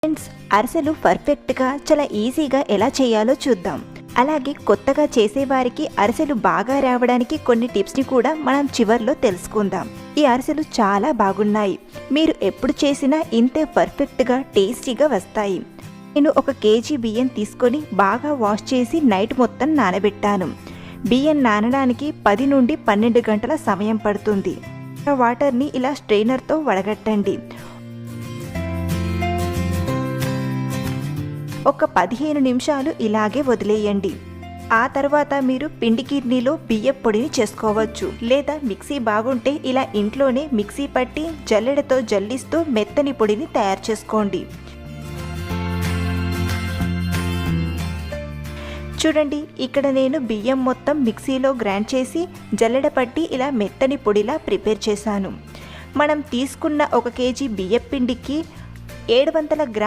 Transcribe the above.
Friends, అరిసెలు పర్ఫెక్ట్గా చాలా ఈజీగా ఎలా చేయాలో చూద్దాం. అలాగే కొత్తగా చేసేవారికి అరిసెలు బాగా రావడానికి కొన్ని టిప్స్ని కూడా మనం చివర్లో తెలుసుకుందాం. ఈ అరిసెలు చాలా బాగున్నాయి. మీరు ఎప్పుడు చేసినా ఇంతే పర్ఫెక్ట్గా టేస్టీగా వస్తాయి. నేను 1 కేజీ బియ్యం తీసుకొని బాగా వాష్ చేసి నైట్ మొత్తం నానబెట్టాను. బియ్యం నానడానికి 10 నుండి 12 గంటల సమయం పడుతుంది. వాటర్ని ఇలా స్ట్రెయినర్తో వడగట్టండి. ఒక 15 నిమిషాలు ఇలాగే వదిలేయండి. ఆ తర్వాత మీరు పిండి గిన్నెలో బియ్యం పొడిని చేసుకోవచ్చు. లేదా మిక్సీ బాగుంటే ఇలా ఇంట్లోనే మిక్సీ పట్టి జల్లెడతో జల్లిస్తూ మెత్తని పొడిని తయారు చేసుకోండి. చూడండి, ఇక్కడ నేను బియ్యం మొత్తం మిక్సీలో గ్రైండ్ చేసి జల్లెడ పట్టి ఇలా మెత్తని పొడిలా ప్రిపేర్ చేశాను. మనం తీసుకున్న 1 కేజీ బియ్యం పిండికి 700 గ్రాముల